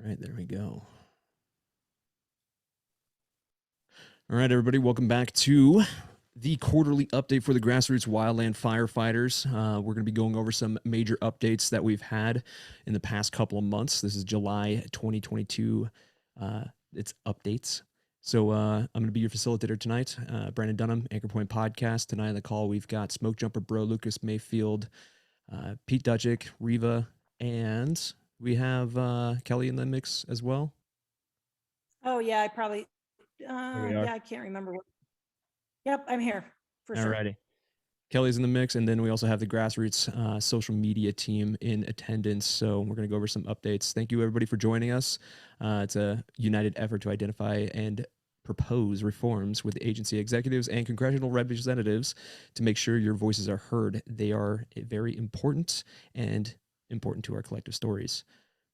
All right, there we go. All right, everybody, welcome back to the quarterly update for the Grassroots Wildland Firefighters. We're going to be going over some major updates that we've had in the past couple of months. This is July 2022. It's updates. So I'm going to be your facilitator tonight. Brandon Dunham, Anchor Point Podcast. Tonight on the call, we've got Smoke Jumper Bro, Lucas Mayfield, Pete Dudzik, Riva, and we have Kelly in the mix as well. Oh yeah, I probably, we are. yeah, I can't remember what. Yep, I'm here for sure. Alrighty. Kelly's in the mix, and then we also have the Grassroots social media team in attendance. So we're going to go over some updates. Thank you, everybody, for joining us. It's a united effort to identify and propose reforms with the agency executives and congressional representatives to make sure your voices are heard. They are very important and important to our collective stories.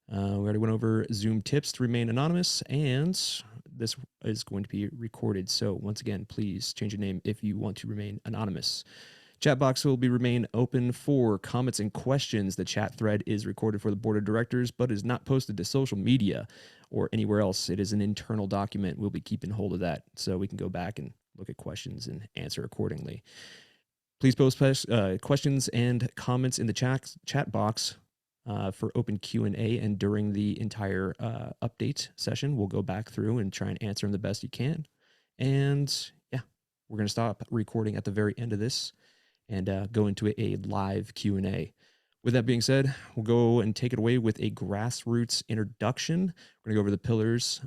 We already went over Zoom tips to remain anonymous, and this is going to be recorded. So once again, please change your name if you want to remain anonymous. Chat box will be remain open for comments and questions. The chat thread is recorded for the board of directors, but is not posted to social media or anywhere else. It is an internal document. We'll be keeping hold of that so we can go back and look at questions and answer accordingly. Please post questions and comments in the chat box for open Q&A, and during the entire update session, we'll go back through and try and answer them the best you can. And yeah, we're going to stop recording at the very end of this and go into a live Q&A. With that being said, we'll go and take it away with a Grassroots introduction. We're going to go over the pillars,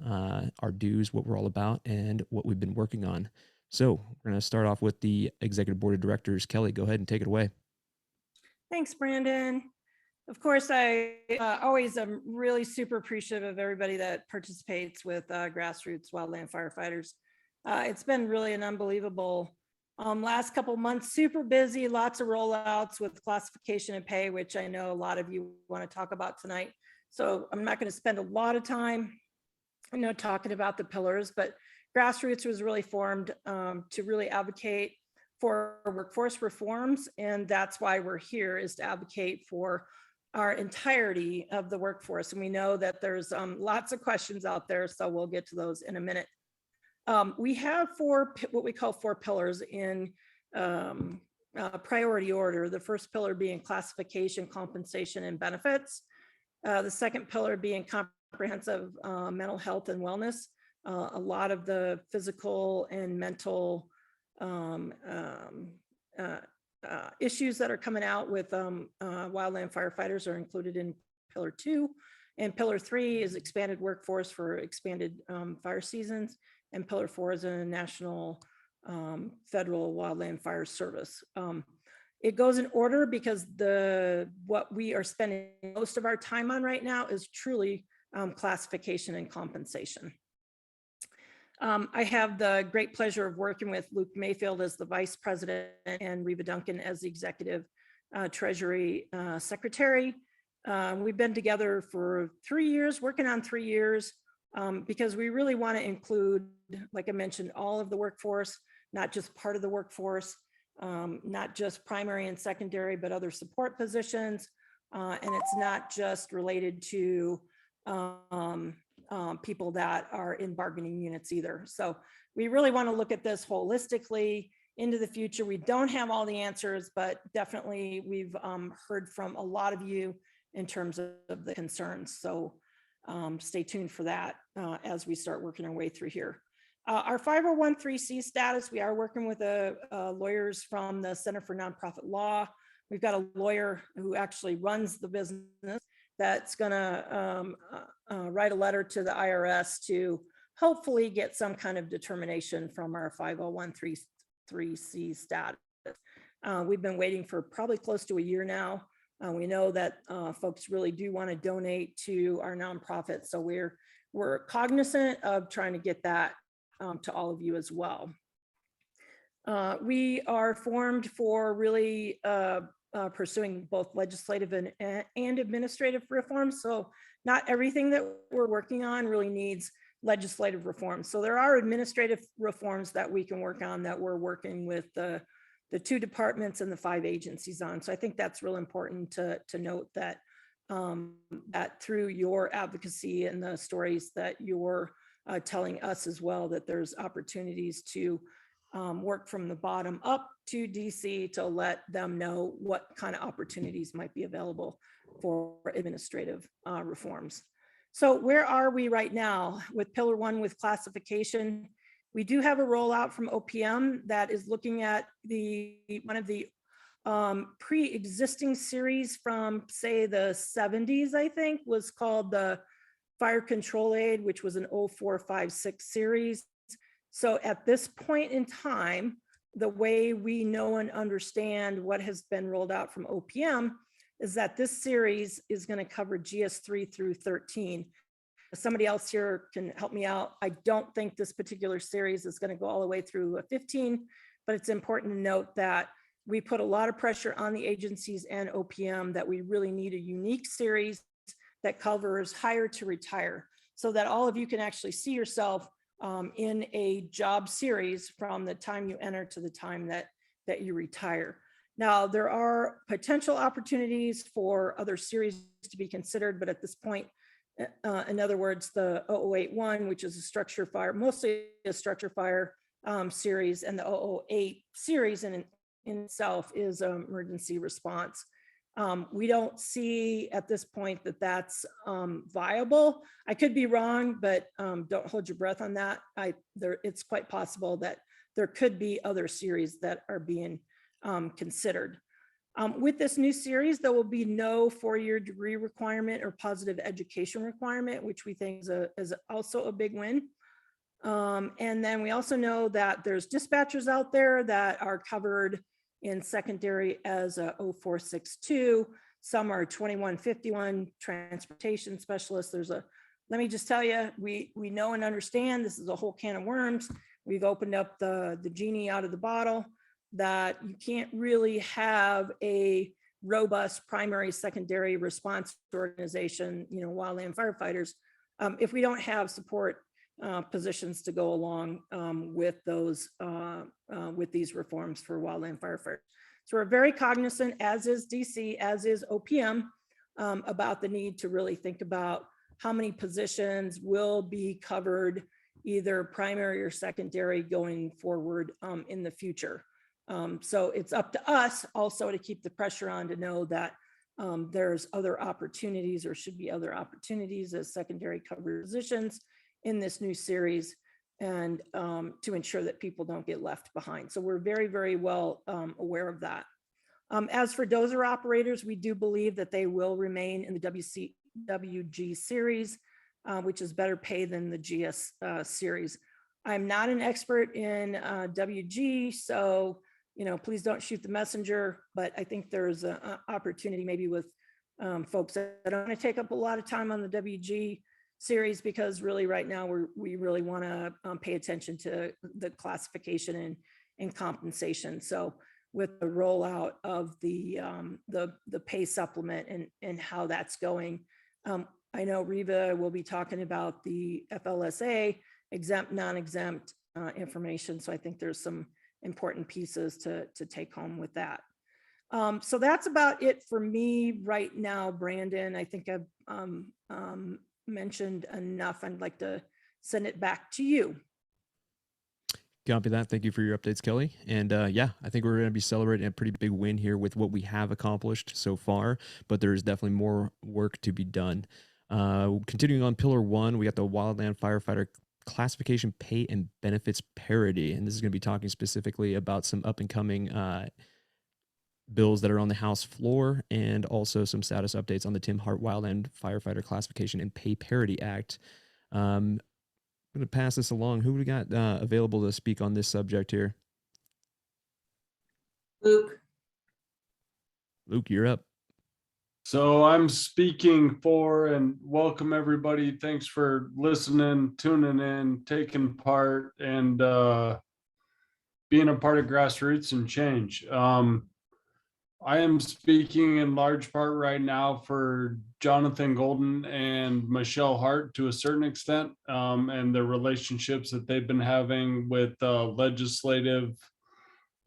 our dues, what we're all about, and what we've been working on. So we're going to start off with the Executive Board of Directors. Kelly, go ahead and take it away. Thanks, Brandon. Of course, I always am really super appreciative of everybody that participates with Grassroots Wildland Firefighters. It's been really an unbelievable last couple months, super busy, lots of rollouts with classification and pay, which I know a lot of you want to talk about tonight. So I'm not going to spend a lot of time, talking about the pillars, but Grassroots was really formed to really advocate for workforce reforms. And that's why we're here, is to advocate for our entirety of the workforce. And we know that there's lots of questions out there, so we'll get to those in a minute. We have what we call four pillars in priority order. The first pillar being classification, compensation, and benefits. The second pillar being comprehensive mental health and wellness. A lot of the physical and mental issues that are coming out with wildland firefighters are included in pillar 2. And pillar 3 is expanded workforce for expanded fire seasons. And pillar 4 is a national federal wildland fire service. It goes in order because what we are spending most of our time on right now is truly classification and compensation. I have the great pleasure of working with Luke Mayfield as the vice president and Riva Duncan as the executive treasury secretary. We've been together for 3 years, working on 3 years, because we really want to include, like I mentioned, all of the workforce, not just part of the workforce, not just primary and secondary, but other support positions. And it's not just related to people that are in bargaining units either. So we really want to look at this holistically into the future. We don't have all the answers, but definitely we've heard from a lot of you in terms of the concerns. So stay tuned for that as we start working our way through here. Our 501(c) status, we are working with lawyers from the Center for Nonprofit Law. We've got a lawyer who actually runs the business that's going to write a letter to the IRS to hopefully get some kind of determination from our 501(c) status. We've been waiting for probably close to a year now. We know that folks really do want to donate to our nonprofit, so we're cognizant of trying to get that to all of you as well. We are formed for really pursuing both legislative and administrative reforms. So not everything that we're working on really needs legislative reforms. So there are administrative reforms that we can work on that we're working with the 2 departments and the 5 agencies on. So I think that's real important to note that that through your advocacy and the stories that you're telling us as well, that there's opportunities to work from the bottom up to DC to let them know what kind of opportunities might be available for administrative reforms. So where are we right now with Pillar 1 with classification? We do have a rollout from OPM that is looking at one of the pre-existing series from, say, the 70s, I think, was called the Fire Control Aid, which was an 0456 series. So at this point in time, the way we know and understand what has been rolled out from OPM is that this series is going to cover GS3 through 13. If somebody else here can help me out, I don't think this particular series is going to go all the way through 15, but it's important to note that we put a lot of pressure on the agencies and OPM that we really need a unique series that covers hire to retire, so that all of you can actually see yourself in a job series from the time you enter to the time that you retire. Now, there are potential opportunities for other series to be considered, but at this point, in other words, the 0081, which is a structure fire, mostly a structure fire series, and the 008 series in itself is emergency response. We don't see at this point that that's viable. I could be wrong, but don't hold your breath on that. It's quite possible that there could be other series that are being considered. With this new series, there will be no four-year degree requirement or positive education requirement, which we think is also a big win. And then we also know that there's dispatchers out there that are covered in secondary as a 0462. Some are 2151 transportation specialists. Let me just tell you, we know and understand this is a whole can of worms. We've opened up the genie out of the bottle, that you can't really have a robust primary secondary response organization, wildland firefighters, if we don't have support positions to go along with these reforms for wildland firefighters. So we're very cognizant, as is DC, as is OPM, about the need to really think about how many positions will be covered, either primary or secondary, going forward in the future. So it's up to us also to keep the pressure on, to know that there's other opportunities, or should be other opportunities, as secondary covered positions in this new series, and to ensure that people don't get left behind. So we're very, very well aware of that. As for dozer operators, we do believe that they will remain in the WG series, which is better pay than the GS series. I'm not an expert in WG, so please don't shoot the messenger, but I think there's an opportunity maybe with folks that don't want to take up a lot of time on the WG series, because really right now we really want to pay attention to the classification and compensation. So with the rollout of the pay supplement and how that's going, I know Reva will be talking about the FLSA exempt, non-exempt information. So I think there's some important pieces to take home with that. So that's about it for me right now, Brandon. I think I've mentioned enough. I'd like to send it back to you. Copy that. Thank you for your updates, Kelly. And yeah, I think we're going to be celebrating a pretty big win here with what we have accomplished so far, but there is definitely more work to be done. Continuing on Pillar 1, we got the Wildland Firefighter Classification Pay and Benefits Parity. And this is going to be talking specifically about some up and coming bills that are on the House floor, and also some status updates on the Tim Hart Wildland Firefighter Classification and Pay Parity Act. I'm going to pass this along. Who we got available to speak on this subject here? Luke. Luke, you're up. So I'm speaking for, and welcome everybody. Thanks for listening, tuning in, taking part, and being a part of Grassroots and Change. I am speaking in large part right now for Jonathan Golden and Michelle Hart to a certain extent, and the relationships that they've been having with legislative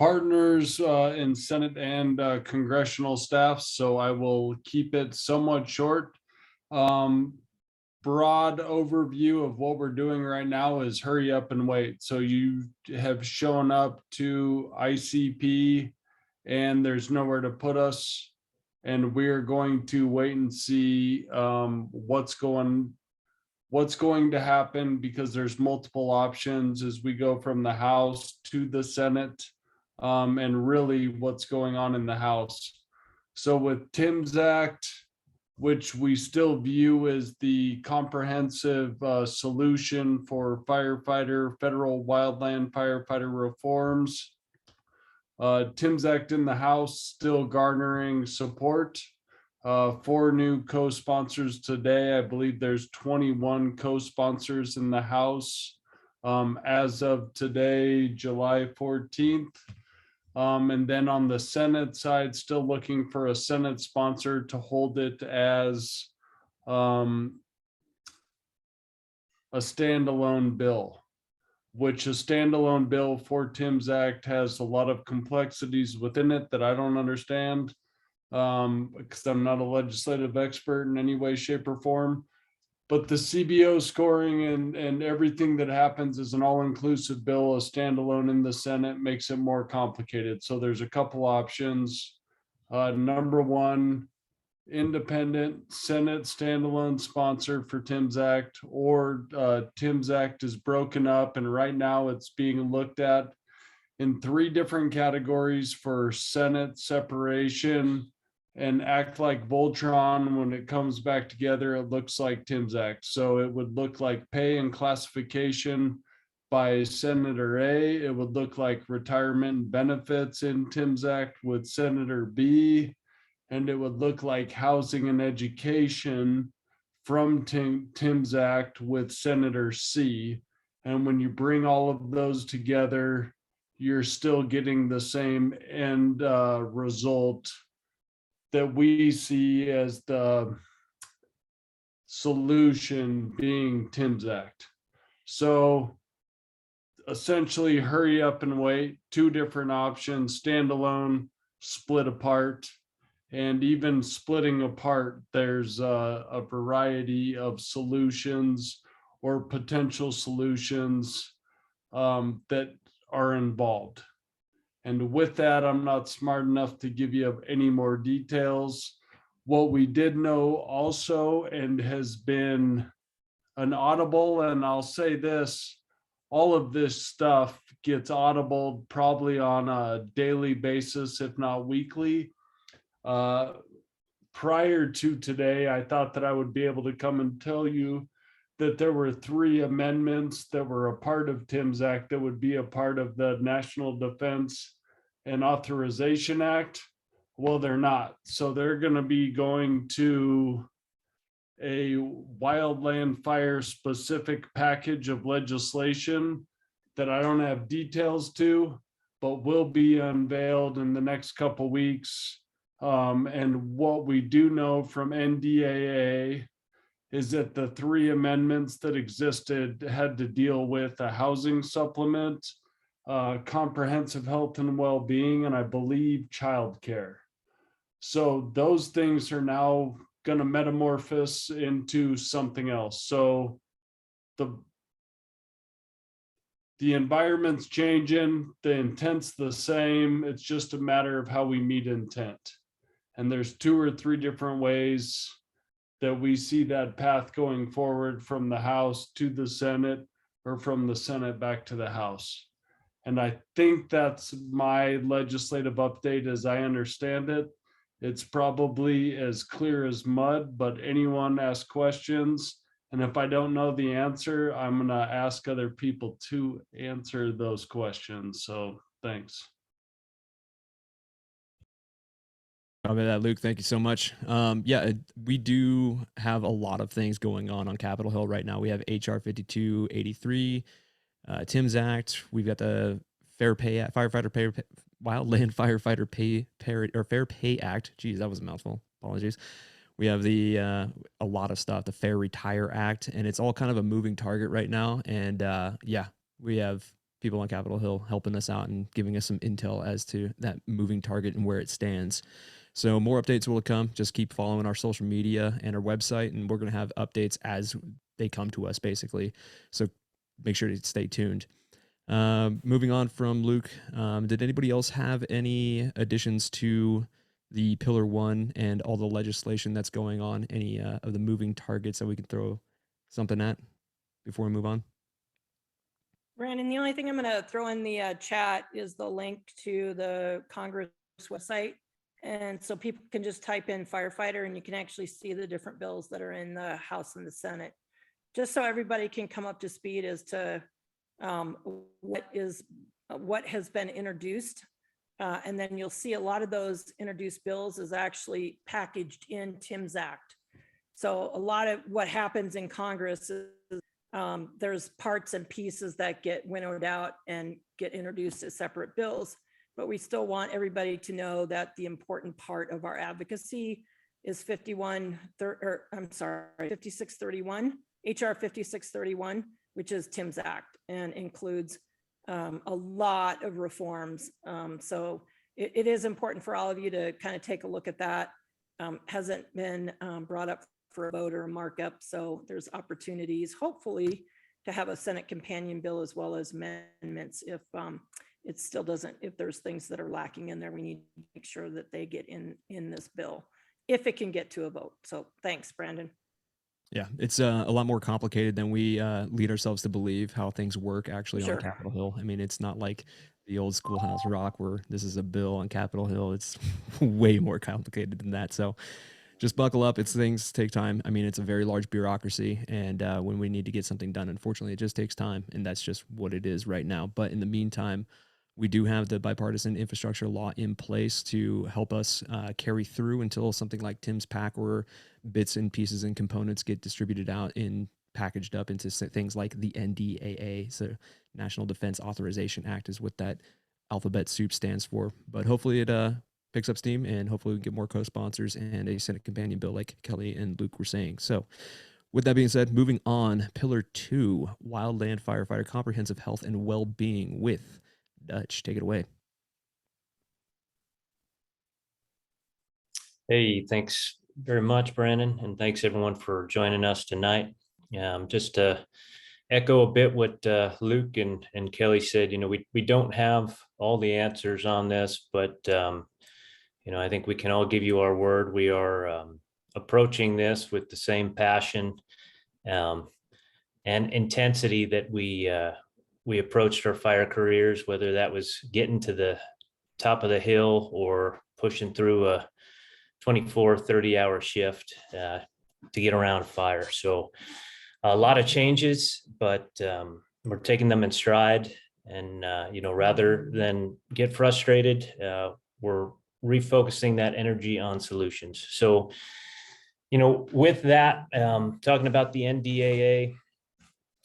partners in Senate and congressional staff, so I will keep it somewhat short. Broad overview of what we're doing right now is hurry up and wait. So you have shown up to ICP and there's nowhere to put us. And we're going to wait and see what's going to happen, because there's multiple options as we go from the House to the Senate, and really what's going on in the House. So with Tim's Act, which we still view as the comprehensive solution for federal wildland firefighter reforms. Tim's Act in the House still garnering support. 4 new co-sponsors today. I believe there's 21 co-sponsors in the House as of today, July 14th. And then on the Senate side, still looking for a Senate sponsor to hold it as a standalone bill, which a standalone bill for Tim's Act has a lot of complexities within it that I don't understand, because I'm not a legislative expert in any way, shape, or form. But the CBO scoring and everything that happens is an all-inclusive bill. A standalone in the Senate makes it more complicated. So there's a couple options. Number one, independent Senate standalone sponsor for Tim's Act, or Tim's Act is broken up and right now it's being looked at in 3 different categories for Senate separation, and act like Voltron. When it comes back together, it looks like Tim's Act. So it would look like pay and classification by Senator A. It would look like retirement and benefits in Tim's Act with Senator B. And it would look like housing and education from Tim's Act with Senator C. And when you bring all of those together, you're still getting the same end result that we see as the solution being Tim's Act. So essentially hurry up and wait, 2 different options, standalone, split apart, and even splitting apart, there's a variety of solutions or potential solutions that are involved. And with that, I'm not smart enough to give you any more details. What we did know also, and has been an audible, and I'll say this, all of this stuff gets audible probably on a daily basis, if not weekly. Prior to today, I thought that I would be able to come and tell you that there were 3 amendments that were a part of Tim's Act that would be a part of the National Defense and Authorization Act. Well, they're not. So they're going to be going to a wildland fire specific package of legislation that I don't have details to, but will be unveiled in the next couple weeks. And what we do know from NDAA is that the 3 amendments that existed had to deal with a housing supplement, comprehensive health and well-being, and I believe childcare. So those things are now going to metamorphose into something else. So the environment's changing, the intent's the same. It's just a matter of how we meet intent. And there's 2 or 3 different ways that we see that path going forward from the House to the Senate, or from the Senate back to the House. And I think that's my legislative update as I understand it. It's probably as clear as mud, but anyone ask questions. And if I don't know the answer, I'm going to ask other people to answer those questions. So thanks. Copy that, Luke. Thank you so much. Yeah, we do have a lot of things going on Capitol Hill right now. We have HR 5283, Tim's Act. We've got the Fair Pay Firefighter Pay Wildland Firefighter Pay Fair Pay Act. Geez, that was a mouthful. Apologies. We have the a lot of stuff, the Fair Retire Act, and it's all kind of a moving target right now. And yeah, we have people on Capitol Hill helping us out and giving us some intel as to that moving target and where it stands. So more updates will come. Just keep following our social media and our website, and we're going to have updates as they come to us, basically. So make sure to stay tuned. Moving on from Luke, did anybody else have any additions to the Pillar 1 and all the legislation that's going on? Any of the moving targets that we can throw something at before we move on? Brandon, the only thing I'm going to throw in the chat is the link to the Congress website. And so people can just type in firefighter and you can actually see the different bills that are in the House and the Senate, just so everybody can come up to speed as to what has been introduced. And then you'll see a lot of those introduced bills is actually packaged in Tim's Act. So a lot of what happens in Congress is there's parts and pieces that get winnowed out and get introduced as separate bills, but we still want everybody to know that the important part of our advocacy is 5631, HR 5631, which is Tim's Act and includes a lot of reforms. So it is important for all of you to kind of take a look at that. Hasn't been brought up for a vote or a markup. So there's opportunities, hopefully, to have a Senate companion bill as well as amendments. If it still doesn't, if there's things that are lacking in there, we need to make sure that they get in this bill, if it can get to a vote. So thanks, Brandon. Yeah, it's a lot more complicated than we lead ourselves to believe how things work actually Sure. on Capitol Hill. I mean, it's not like the old schoolhouse rock where this is a bill on Capitol Hill. It's way more complicated than that. So just buckle up. Things take time. I mean, it's a very large bureaucracy, and when we need to get something done, unfortunately, it just takes time, and that's just what it is right now. But in the meantime, we do have the bipartisan infrastructure law in place to help us carry through until something like Tim's PAC or bits and pieces and components get distributed out and packaged up into things like the NDAA. So National Defense Authorization Act is what that alphabet soup stands for. But hopefully it picks up steam, and hopefully we get more co-sponsors and a Senate companion bill like Kelly and Luke were saying. So with that being said, moving on, Pillar 2, Wildland Firefighter Comprehensive Health and Well-Being with Dutch. Take it away. Hey, thanks very much, Brandon, and thanks everyone for joining us tonight. Just to echo a bit what Luke and Kelly said, we don't have all the answers on this, but I think we can all give you our word. We are approaching this with the same passion and intensity that we approached our fire careers, whether that was getting to the top of the hill or pushing through a 24, 30-hour shift to get around fire. So a lot of changes, but we're taking them in stride. And, rather than get frustrated, we're refocusing that energy on solutions. So, with that, talking about the NDAA,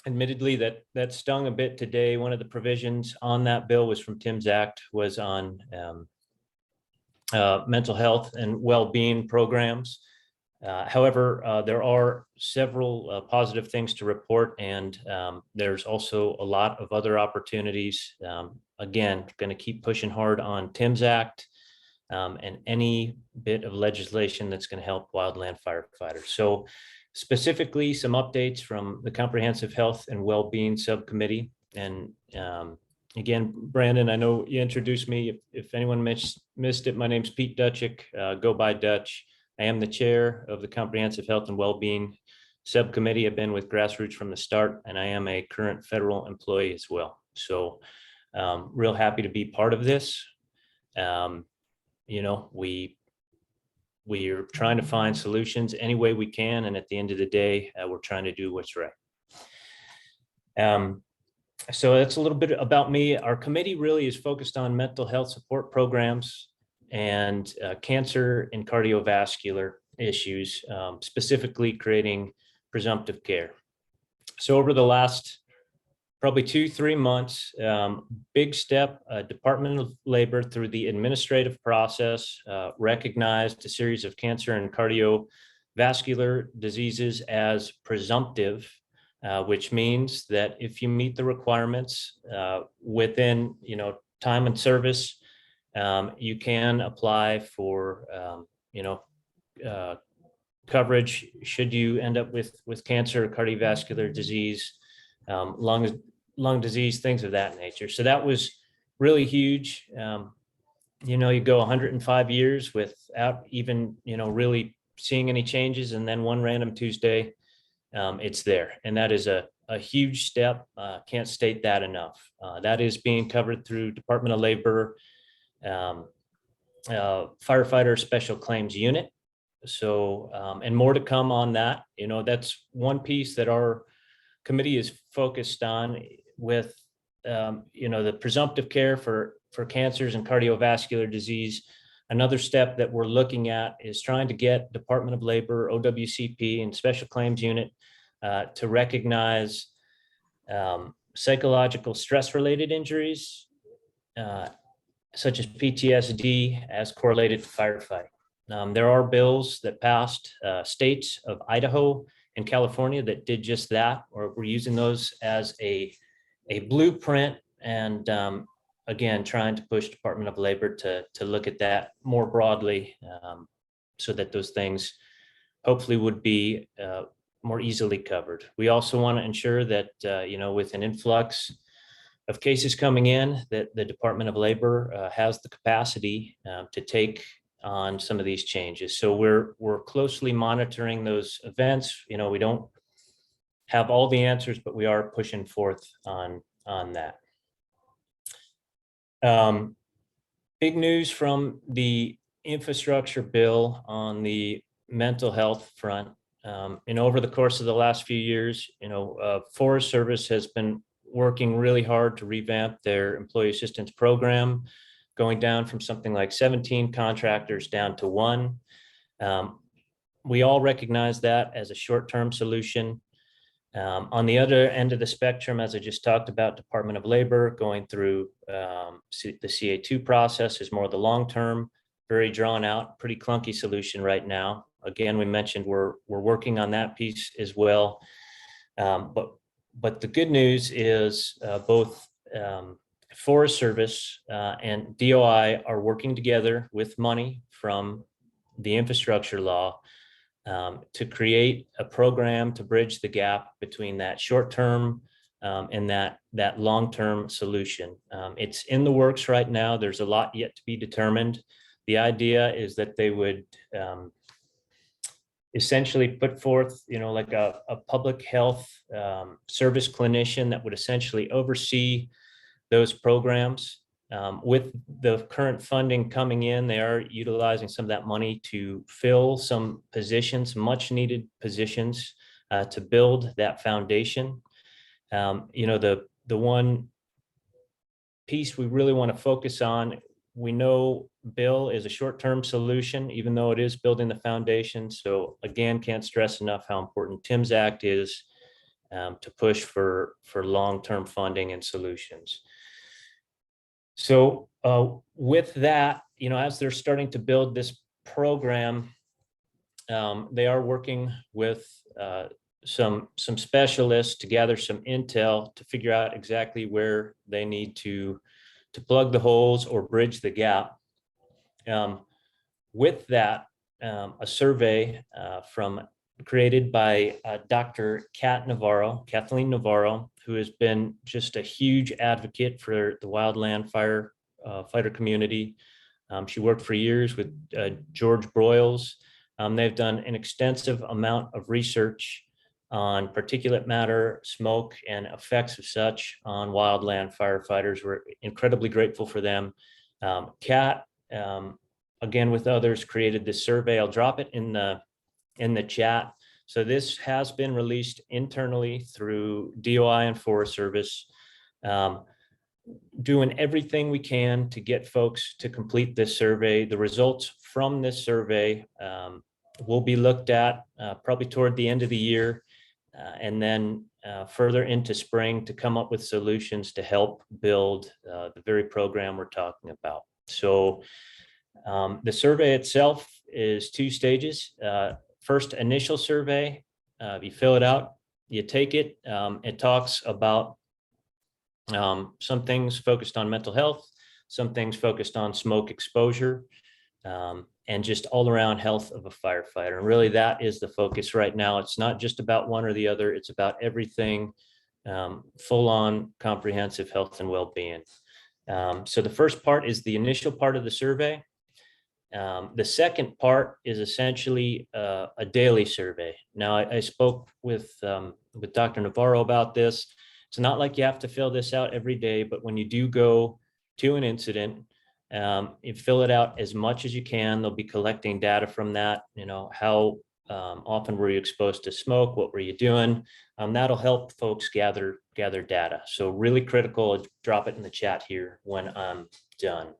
admittedly that stung a bit today. One of the provisions on that bill was from Tim's Act, was on mental health and well-being programs. However, there are several positive things to report, and there's also a lot of other opportunities. Again, going to keep pushing hard on Tim's Act and any bit of legislation that's going to help wildland firefighters. So specifically, some updates from the Comprehensive Health and Well-Being Subcommittee. And again, Brandon, I know you introduced me. If anyone missed it, my name's Pete Dutchick, go by Dutch. I am the chair of the Comprehensive Health and Well-Being Subcommittee. I've been with Grassroots from the start, and I am a current federal employee as well. So real happy to be part of this. We are trying to find solutions any way we can, and at the end of the day, we're trying to do what's right. So that's a little bit about me. Our committee really is focused on mental health support programs and cancer and cardiovascular issues, specifically creating presumptive care. So over the last probably 2-3 months, big step, Department of Labor through the administrative process recognized a series of cancer and cardiovascular diseases as presumptive which means that if you meet the requirements within, time and service, you can apply for, coverage should you end up with cancer, cardiovascular disease, lung disease, things of that nature. So that was really huge. You go 105 years without even, really seeing any changes. And then one random Tuesday, it's there. And that is a huge step. Can't state that enough. That is being covered through Department of Labor, Firefighter Special Claims Unit. So, and more to come on that. That's one piece that our committee is focused on with, the presumptive care for cancers and cardiovascular disease. Another step that we're looking at is trying to get Department of Labor, OWCP, and Special Claims Unit to recognize psychological stress-related injuries, such as PTSD, as correlated to firefighting. There are bills that passed states of Idaho and California that did just that, or we're using those as a blueprint, and again, trying to push Department of Labor to look at that more broadly, so that those things hopefully would be more easily covered. We also want to ensure that, with an influx of cases coming in, that the Department of Labor has the capacity to take on some of these changes. So we're closely monitoring those events. We don't have all the answers, but we are pushing forth on that. Big news from the infrastructure bill on the mental health front. Over the course of the last few years, Forest Service has been working really hard to revamp their employee assistance program, going down from something like 17 contractors down to 1. We all recognize that as a short-term solution. On the other end of the spectrum, as I just talked about, Department of Labor going through the CA2 process is more the long-term, very drawn out, pretty clunky solution right now. Again, we mentioned we're working on that piece as well. But the good news is both Forest Service and DOI are working together with money from the infrastructure law to create a program to bridge the gap between that short-term and that long-term solution. It's in the works right now. There's a lot yet to be determined. The idea is that they would essentially put forth, like a public health service clinician that would essentially oversee those programs. With the current funding coming in, they are utilizing some of that money to fill some positions, much needed positions, to build that foundation. The one piece we really want to focus on, we know Bill is a short-term solution, even though it is building the foundation. So again, can't stress enough how important Tim's Act is to push for long-term funding and solutions. So with that, as they're starting to build this program, they are working with some specialists to gather some intel to figure out exactly where they need to plug the holes or bridge the gap. With that, a survey created by Dr. Kathleen Navarro, who has been just a huge advocate for the wildland fighter community. She worked for years with George Broyles. They've done an extensive amount of research on particulate matter, smoke, and effects of such on wildland firefighters. We're incredibly grateful for them. Kat, again with others, created this survey. I'll drop it in the chat. So this has been released internally through DOI and Forest Service, doing everything we can to get folks to complete this survey. The results from this survey will be looked at probably toward the end of the year, and then further into spring to come up with solutions to help build the very program we're talking about. So the survey itself is 2 stages. First initial survey, you fill it out, you take it. It talks about some things focused on mental health, some things focused on smoke exposure, and just all around health of a firefighter. And really that is the focus right now. It's not just about one or the other, it's about everything, full on comprehensive health and well-being. So the first part is the initial part of the survey. The second part is essentially a daily survey. Now, I spoke with Dr. Navarro about this. It's not like you have to fill this out every day, but when you do go to an incident, you fill it out as much as you can. They'll be collecting data from that. You know, how often were you exposed to smoke? What were you doing? That'll help folks gather data. So really critical. I'll drop it in the chat here when I'm done.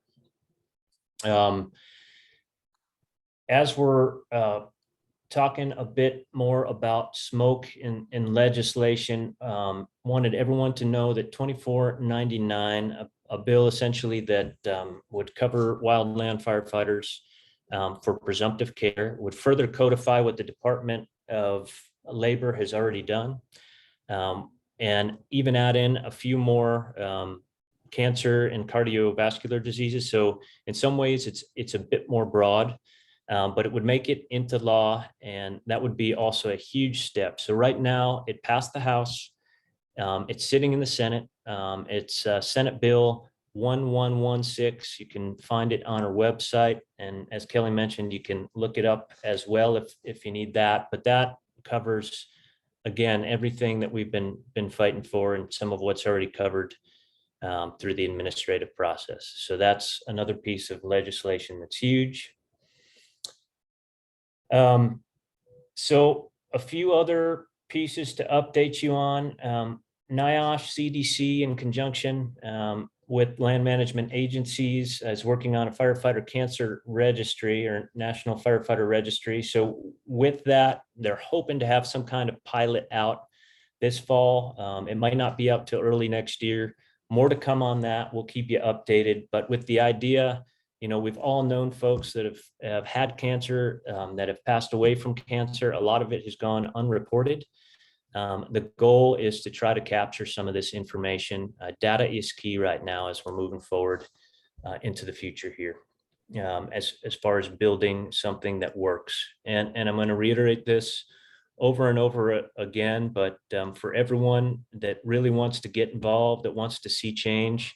As we're talking a bit more about smoke in legislation, wanted everyone to know that 2499, a bill essentially that would cover wildland firefighters for presumptive care, would further codify what the Department of Labor has already done, and even add in a few more cancer and cardiovascular diseases. So in some ways it's a bit more broad. But it would make it into law, and that would be also a huge step. So right now it passed the House. It's sitting in the Senate. It's Senate Bill 1116. You can find it on our website. And as Kelly mentioned, you can look it up as well if you need that. But that covers, again, everything that we've been fighting for and some of what's already covered through the administrative process. So that's another piece of legislation that's huge. So a few other pieces to update you on. NIOSH CDC in conjunction with land management agencies is working on a firefighter cancer registry or national firefighter registry. So with that, they're hoping to have some kind of pilot out this fall. It might not be up till early next year. More to come on that. We'll keep you updated, but with the idea, you know, we've all known folks that have had cancer, that have passed away from cancer. A lot of it has gone unreported. The goal is to try to capture some of this information. Data is key right now as we're moving forward into the future here, as far as building something that works. And I'm going to reiterate this over and over again, but for everyone that really wants to get involved, that wants to see change,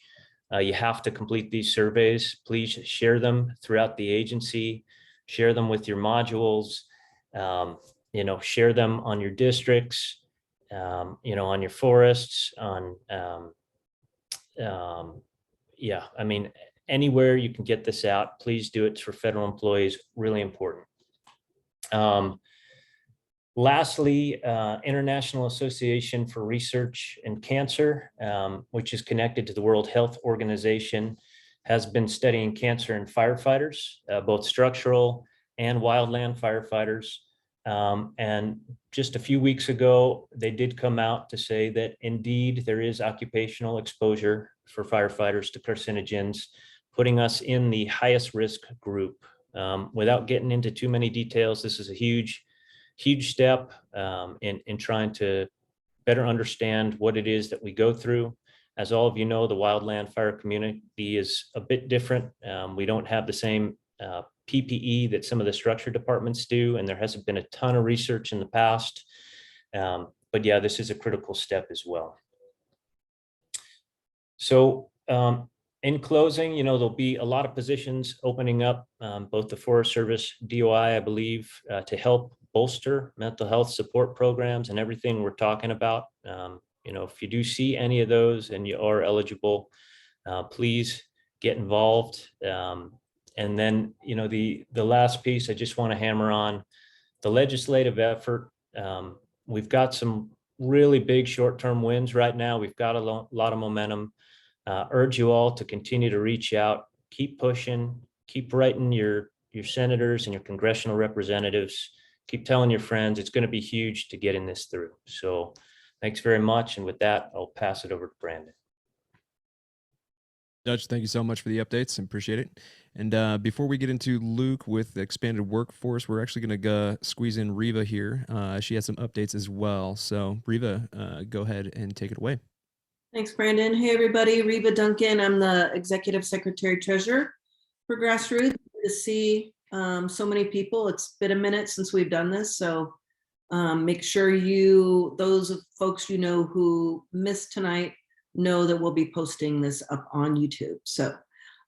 you have to complete these surveys. Please share them throughout the agency, share them with your modules, you know, share them on your districts, you know, on your forests, on, yeah, I mean, anywhere you can get this out, please do it. For federal employees, really important. Lastly, International Association for Research in Cancer, which is connected to the World Health Organization, has been studying cancer in firefighters, both structural and wildland firefighters. And just a few weeks ago, they did come out to say that indeed there is occupational exposure for firefighters to carcinogens, putting us in the highest risk group. Without getting into too many details, this is a huge step in trying to better understand what it is that we go through. As all of you know, the wildland fire community is a bit different. We don't have the same PPE that some of the structure departments do, and there hasn't been a ton of research in the past. But yeah, this is a critical step as well. So in closing, you know, there'll be a lot of positions opening up, both the Forest Service, DOI, I believe, to help bolster mental health support programs and everything we're talking about. You know, if you do see any of those and you are eligible, please get involved. And then, you know, the last piece I just want to hammer on, the legislative effort. We've got some really big short-term wins right now. We've got a lot of momentum. Urge you all to continue to reach out, keep pushing, keep writing your senators and your congressional representatives, keep telling your friends. It's going to be huge to getting this through. So thanks very much. And with that, I'll pass it over to Brandon. Judge, thank you so much for the updates and appreciate it. And before we get into Luke with the expanded workforce, we're actually going to go squeeze in Riva here. She has some updates as well. So Riva, go ahead and take it away. Thanks, Brandon. Hey, everybody. Reba Duncan. I'm the Executive Secretary Treasurer for Grassroots. Good to see so many people. It's been a minute since we've done this. So make sure those folks you know who missed tonight, know that we'll be posting this up on YouTube. So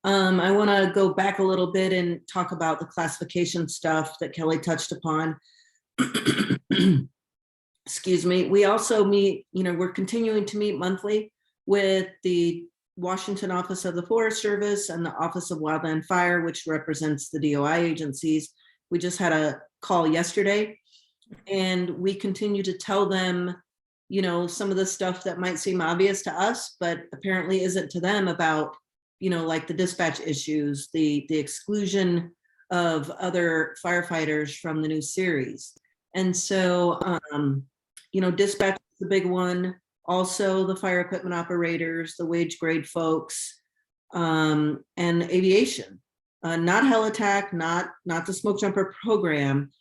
I want to go back a little bit and talk about the classification stuff that Kelly touched upon. Excuse me. We also meet, we're continuing to meet monthly with the Washington Office of the Forest Service and the Office of Wildland Fire, which represents the DOI agencies. We just had a call yesterday, and we continue to tell them, some of the stuff that might seem obvious to us, but apparently isn't to them about, like the dispatch issues, the exclusion of other firefighters from the new series. And so, dispatch is the big one. Also, the fire equipment operators, the wage grade folks, and aviation. Not hell attack, not the smoke jumper program,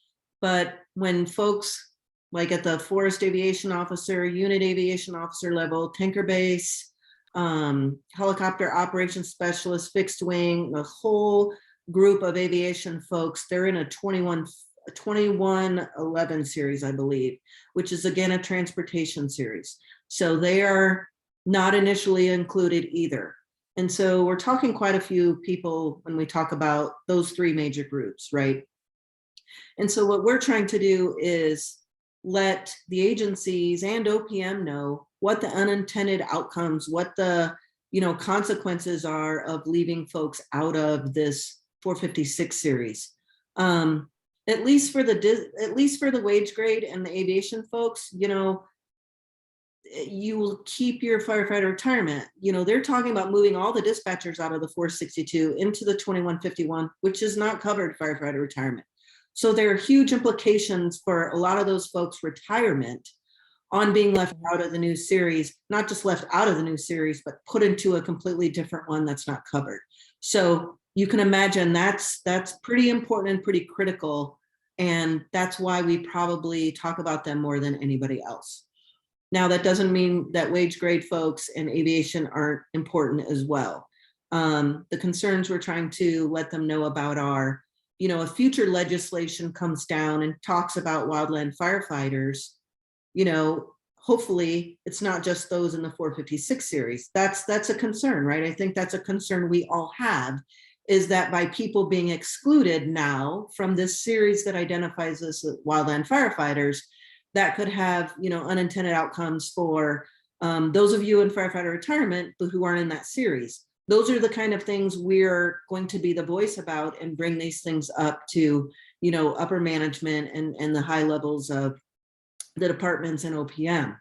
but when folks like at the forest aviation officer, unit aviation officer level, tanker base, helicopter operations specialist, fixed wing, the whole group of aviation folks, they're in a 2111 series, I believe, which is again a transportation series. So they are not initially included either. And so we're talking quite a few people when we talk about those three major groups, right? And so what we're trying to do is let the agencies and OPM know what the unintended outcomes, what the consequences are of leaving folks out of this 456 series. At least for the wage grade and the aviation folks, you will keep your firefighter retirement. They're talking about moving all the dispatchers out of the 462 into the 2151, which is not covered firefighter retirement. So there are huge implications for a lot of those folks' retirement on being left out of the new series, not just left out of the new series, but put into a completely different one that's not covered. So you can imagine that's pretty important and pretty critical. And that's why we probably talk about them more than anybody else. Now, that doesn't mean that wage grade folks and aviation aren't important as well. The concerns we're trying to let them know about are, if future legislation comes down and talks about wildland firefighters, hopefully it's not just those in the 456 series. That's a concern, right? I think that's a concern we all have, is that by people being excluded now from this series that identifies us as wildland firefighters, that could have, unintended outcomes for those of you in firefighter retirement who aren't in that series. Those are the kind of things we're going to be the voice about and bring these things up to, upper management and the high levels of the departments and OPM.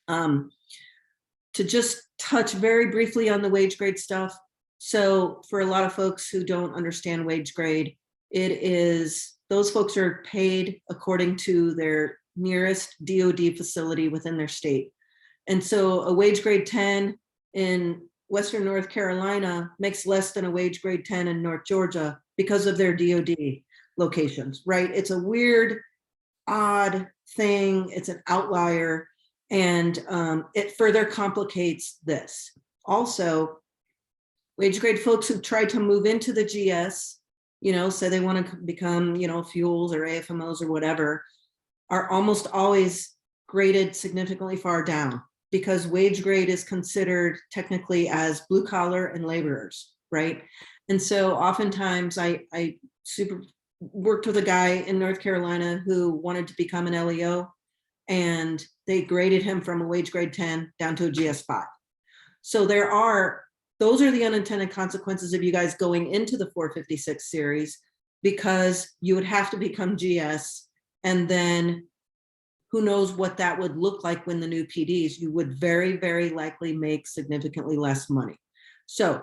To just touch very briefly on the wage grade stuff. So for a lot of folks who don't understand wage grade, those folks are paid according to their nearest DOD facility within their state. And so a wage grade 10 in Western North Carolina makes less than a wage grade 10 in North Georgia because of their DOD locations, right? It's a weird, odd thing. It's an outlier, and it further complicates this. Also, wage grade folks who try to move into the GS, say they want to become, fuels or AFMOs or whatever, are almost always graded significantly far down, because wage grade is considered technically as blue collar and laborers, right? And so oftentimes I worked with a guy in North Carolina who wanted to become an LEO, and they graded him from a wage grade 10 down to a GS5. So those are the unintended consequences of you guys going into the 456 series, because you would have to become GS, and then who knows what that would look like when the new PDs, you would very, very likely make significantly less money. So,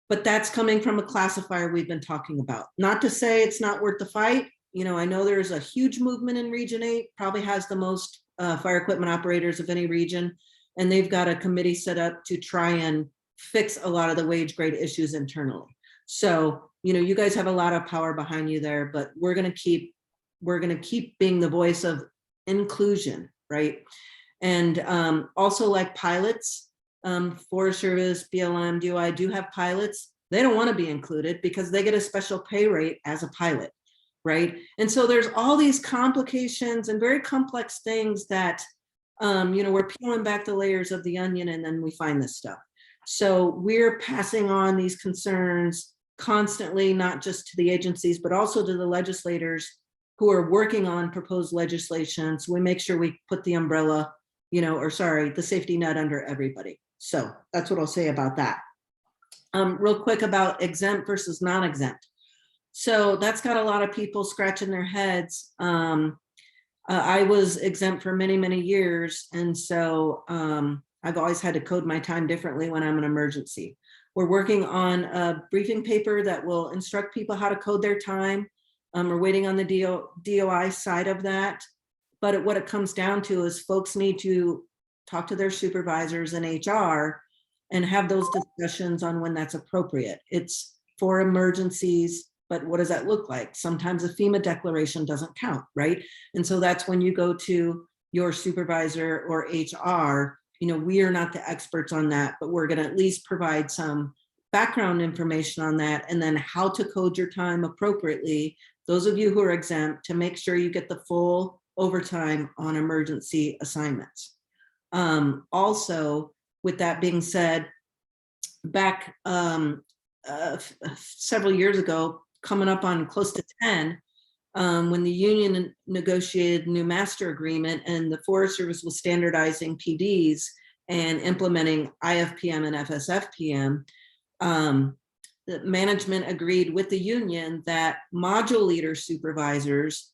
but that's coming from a classifier we've been talking about. Not to say it's not worth the fight. I know there's a huge movement in Region 8, probably has the most fire equipment operators of any region, and they've got a committee set up to try and fix a lot of the wage grade issues internally. So, you guys have a lot of power behind you there, but we're going to keep being the voice of inclusion, right? And also, like pilots, Forest Service, BLM, DOI do have pilots. They don't want to be included because they get a special pay rate as a pilot, right? And so there's all these complications and very complex things that, we're peeling back the layers of the onion and then we find this stuff. So we're passing on these concerns constantly, not just to the agencies, but also to the legislators who are working on proposed legislation. So we make sure we put the umbrella, the safety net under everybody. So that's what I'll say about that. Real quick about exempt versus non-exempt. So that's got a lot of people scratching their heads. I was exempt for many, many years. And so I've always had to code my time differently when I'm an emergency. We're working on a briefing paper that will instruct people how to code their time. We're waiting on the DOI side of that. But what it comes down to is folks need to talk to their supervisors and HR and have those discussions on when that's appropriate. It's for emergencies, but what does that look like? Sometimes a FEMA declaration doesn't count, right? And so that's when you go to your supervisor or HR. We are not the experts on that, but we're going to at least provide some background information on that, and then how to code your time appropriately. Those of you who are exempt, to make sure you get the full overtime on emergency assignments. Also, with that being said, back several years ago, coming up on close to 10, when the union negotiated new master agreement and the Forest Service was standardizing PDs and implementing IFPM and FSFPM, the management agreed with the union that module leader supervisors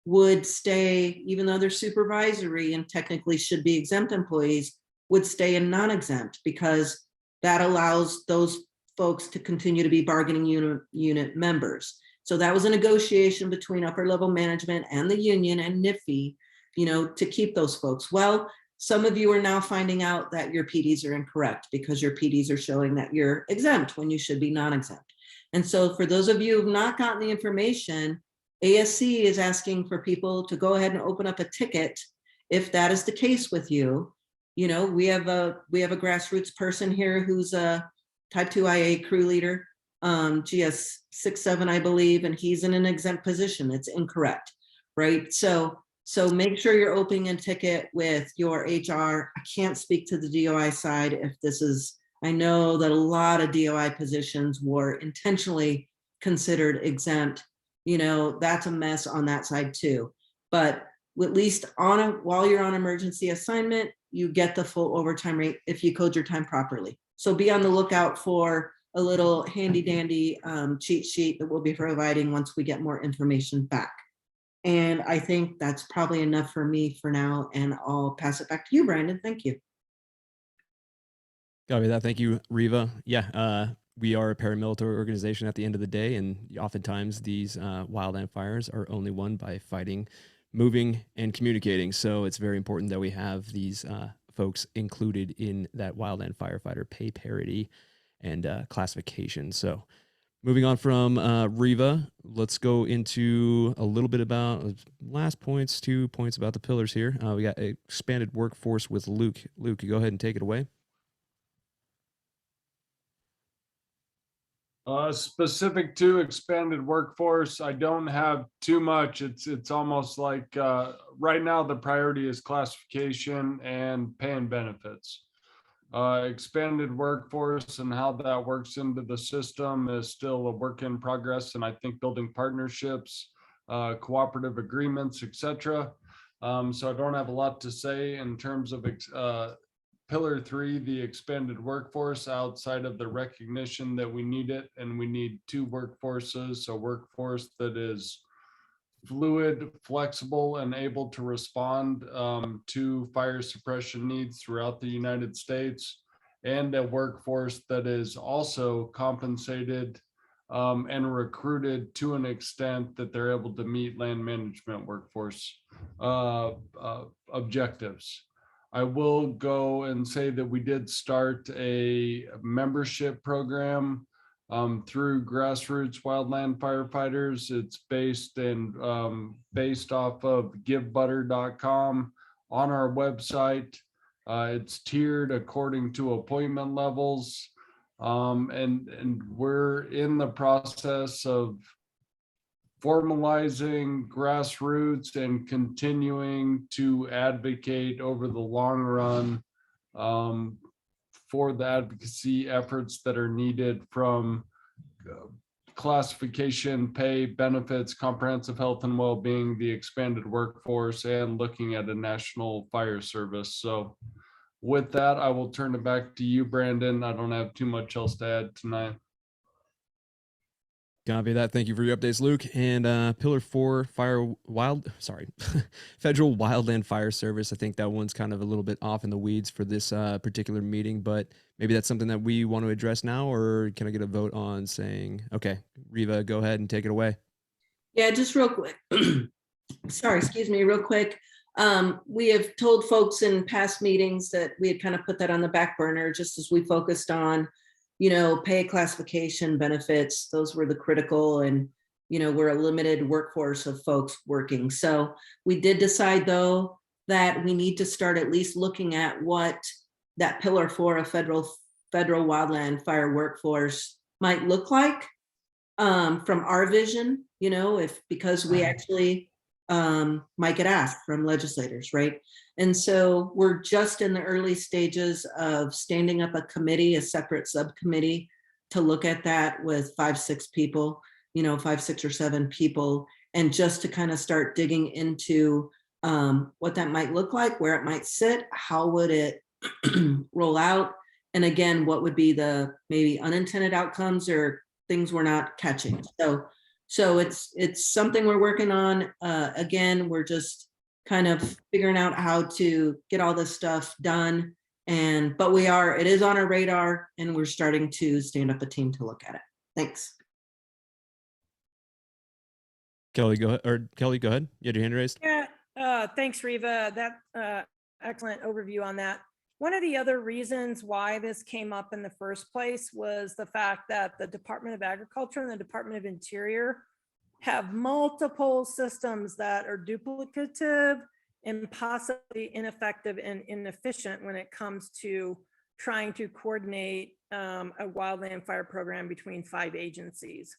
would stay, even though they're supervisory and technically should be exempt employees, would stay in non-exempt, because that allows those folks to continue to be bargaining unit members. So that was a negotiation between upper level management and the union and NIFI, to keep those folks. Well, some of you are now finding out that your PDs are incorrect because your PDs are showing that you're exempt when you should be non-exempt. And so for those of you who've not gotten the information, ASC is asking for people to go ahead and open up a ticket if that is the case with you. We have a grassroots person here who's a type 2 IA crew leader, GS 67, I believe, and he's in an exempt position. It's incorrect, right? So make sure you're opening a ticket with your HR. I can't speak to the DOI side if this is, I know that a lot of DOI positions were intentionally considered exempt. That's a mess on that side too. But at least while you're on emergency assignment, you get the full overtime rate if you code your time properly. So be on the lookout for a little handy dandy cheat sheet that we'll be providing once we get more information back. And I think that's probably enough for me for now, and I'll pass it back to you, Brandon. Thank you. Copy that. Thank you, Riva. Yeah, we are a paramilitary organization at the end of the day, and oftentimes these wildland fires are only won by fighting, moving, and communicating. So it's very important that we have these folks included in that wildland firefighter pay parity and classification. So moving on from Riva, let's go into a little bit about last points, 2 points about the pillars here. We got expanded workforce with Luke. Luke, you go ahead and take it away. Specific to expanded workforce, I don't have too much. It's almost like right now the priority is classification and pay and benefits. Expanded workforce and how that works into the system is still a work in progress, and I think building partnerships, cooperative agreements, etc. So I don't have a lot to say in terms of Pillar 3, the expanded workforce, outside of the recognition that we need it, and we need 2 workforces, a workforce that is fluid, flexible, and able to respond to fire suppression needs throughout the United States, and a workforce that is also compensated and recruited to an extent that they're able to meet land management workforce objectives. I will go and say that we did start a membership program through Grassroots Wildland Firefighters. It's based off of givebutter.com on our website. It's tiered according to appointment levels. And we're in the process of formalizing Grassroots and continuing to advocate over the long run for the advocacy efforts that are needed, from classification, pay, benefits, comprehensive health and well-being, the expanded workforce, and looking at a national fire service. So with that, I will turn it back to you, Brandon. I don't have too much else to add tonight. Copy that. Thank you for your updates, Luke. And Pillar 4 Federal Wildland Fire Service. I think that one's kind of a little bit off in the weeds for this particular meeting, but maybe that's something that we want to address now, or can I get a vote on saying, okay, Riva, go ahead and take it away. Yeah, just real quick. Sorry, excuse me, real quick. We have told folks in past meetings that we had kind of put that on the back burner just as we focused on, pay, classification, benefits. Those were the critical, and, we're a limited workforce of folks working. So we did decide, though, that we need to start at least looking at what that Pillar 4 of federal wildland fire workforce might look like from our vision, because we actually might get asked from legislators, right? And so we're just in the early stages of standing up a committee, a separate subcommittee, to look at that with 5, 6 people, 5, 6 or 7 people, and just to kind of start digging into what that might look like, where it might sit, how would it roll out, and again, what would be the maybe unintended outcomes or things we're not catching. So it's something we're working on. Again, we're just kind of figuring out how to get all this stuff done. But it is on our radar, and we're starting to stand up a team to look at it. Thanks. Kelly, go ahead. You had your hand raised. Yeah, thanks, Riva. That excellent overview on that. One of the other reasons why this came up in the first place was the fact that the Department of Agriculture and the Department of Interior have multiple systems that are duplicative and possibly ineffective and inefficient when it comes to trying to coordinate a wildland fire program between 5 agencies.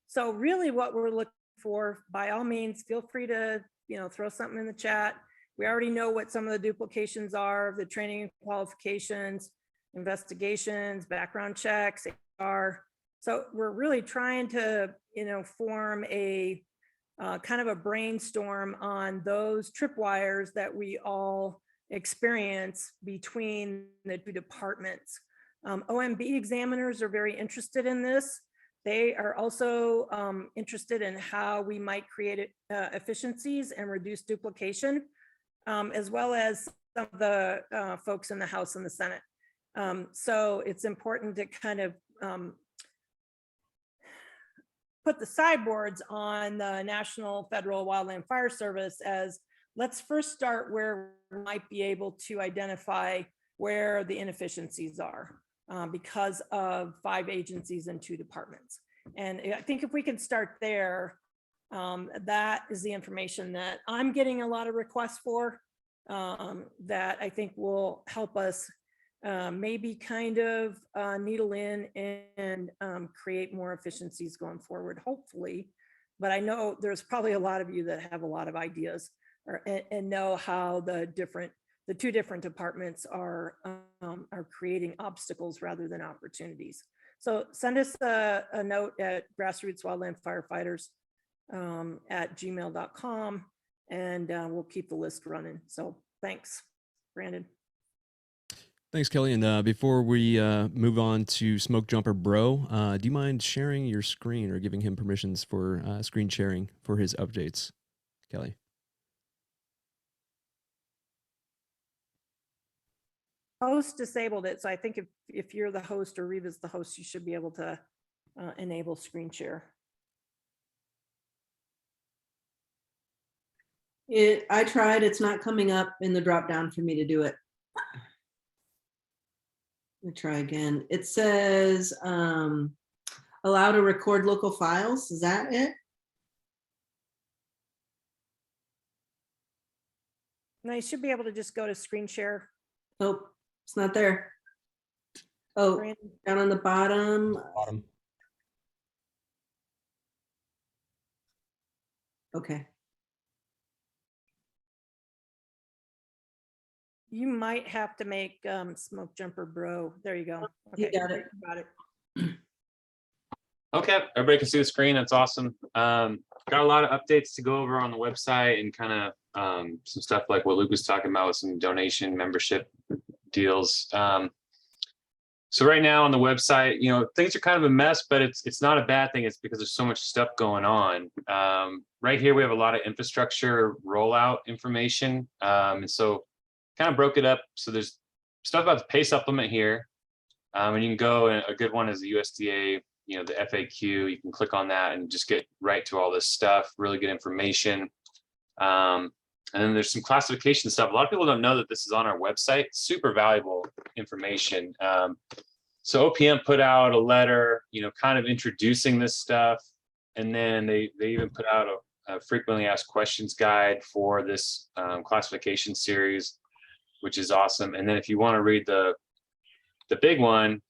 So really what we're looking for, by all means, feel free to throw something in the chat. We already know what some of the duplications are, the training and qualifications, investigations, background checks, HR. So we're really trying to, form a kind of a brainstorm on those tripwires that we all experience between the 2 departments. OMB examiners are very interested in this. They are also interested in how we might create efficiencies and reduce duplication, as well as some of the folks in the House and the Senate. So it's important to kind of put the sideboards on the National Federal Wildland Fire Service as, let's first start where we might be able to identify where the inefficiencies are because of 5 agencies and 2 departments. And I think if we can start there, that is the information that I'm getting a lot of requests for, that I think will help us maybe kind of needle in and create more efficiencies going forward, hopefully. But I know there's probably a lot of you that have a lot of ideas and know how the 2 different departments are creating obstacles rather than opportunities. So send us a note at Grassroots Wildland Firefighters at gmail.com, and we'll keep the list running. So thanks, Brandon. Thanks, Kelly. And before we move on to Smoke Jumper Bro, do you mind sharing your screen or giving him permissions for screen sharing for his updates, Kelly? Host disabled it, so I think if you're the host or Riva's the host, you should be able to enable screen share. I tried. It's not coming up in the drop down for me to do it. Let me try again. It says, allow to record local files. Is that it? Now you should be able to just go to screen share. Oh, it's not there. Oh, Brandon. down on the bottom. Bottom. Okay. You might have to make Smoke Jumper Bro. There you go. You Okay, got it. Got it. Okay, everybody can see the screen. That's awesome. Got a lot of updates to go over on the website and kind of some stuff like what Luke was talking about with some donation membership deals. So right now on the website, you know, things are kind of a mess, but it's not a bad thing. It's because there's so much stuff going on. Right here, we have a lot of infrastructure rollout information. And so kind of broke it up. So there's stuff about the pay supplement here. And you can go, and a good one is the USDA, you know, the FAQ. You can click on that and just get right to all this stuff, really good information. And then there's some classification stuff. A lot of people don't know that this is on our website. Super valuable information. So OPM put out a letter, you know, kind of introducing this stuff. And then they even put out a frequently asked questions guide for this classification series, which is awesome. And then if you want to read the big one,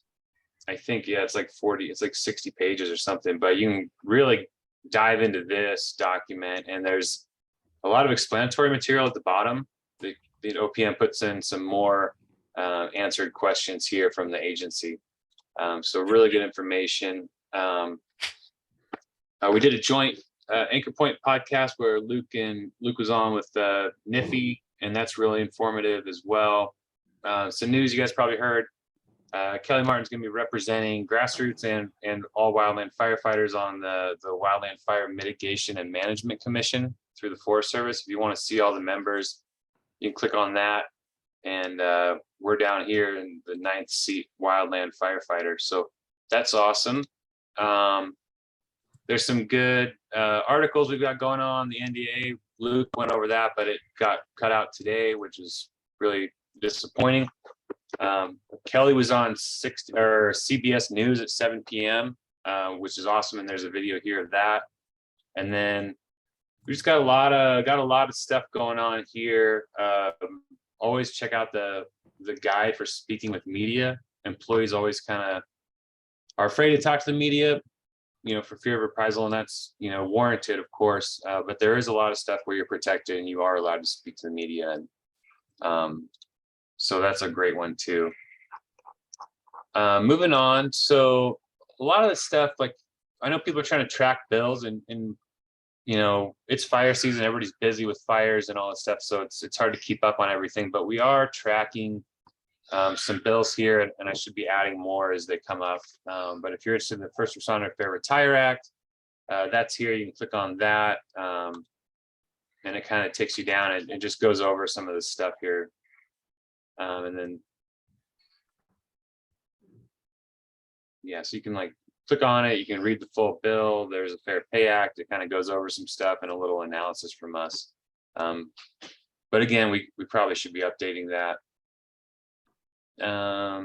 I think, yeah, it's like 60 pages or something, but you can really dive into this document, and there's a lot of explanatory material at the bottom. The OPM puts in some more answered questions here from the agency. So really good information. We did a joint Anchor Point podcast where Luke was on with NIFI, and that's really informative as well. Some news you guys probably heard. Kelly Martin's going to be representing Grassroots and all wildland firefighters on the Wildland Fire Mitigation and Management Commission through the Forest Service. If you want to see all the members, you can click on that. And we're down here in the 9th seat, Wildland Firefighter. So that's awesome. There's some good articles we've got going on. The NDA, Luke went over that, but it got cut out today, which is really disappointing. Kelly was on CBS News at 7 p.m., which is awesome. And there's a video here of that. And then we just got a lot of stuff going on here. Always check out the guide for speaking with media. Employees always kind of are afraid to talk to the media, you know, for fear of reprisal, and that's, you know, warranted, of course. But there is a lot of stuff where you're protected and you are allowed to speak to the media, and so that's a great one too. Moving on, so a lot of the stuff, like I know people are trying to track bills, and you know, it's fire season, everybody's busy with fires and all that stuff, so it's hard to keep up on everything, but we are tracking some bills here, and I should be adding more as they come up. But if you're interested in the First Responder Fair Retire Act, that's here. You can click on that, and it kind of takes you down. It just goes over some of the stuff here. And then, yeah, so you can like click on it, you can read the full bill. There's a Fair Pay Act. It kind of goes over some stuff and a little analysis from us. But again, we probably should be updating that. I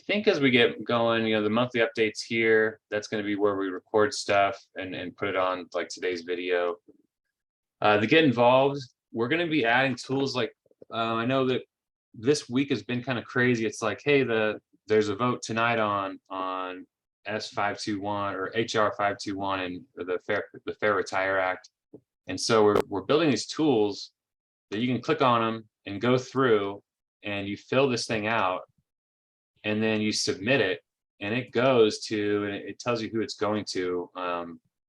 think as we get going, you know, the monthly updates here, that's going to be where we record stuff and put it on like today's video. To get involved, we're going to be adding tools like, I know that this week has been kind of crazy. It's like, hey, there's a vote tonight on S521 or HR 521 and the Fair Retire Act. And so we're building these tools that you can click on them and go through, and you fill this thing out, and then you submit it, and it goes to, and it tells you who it's going to,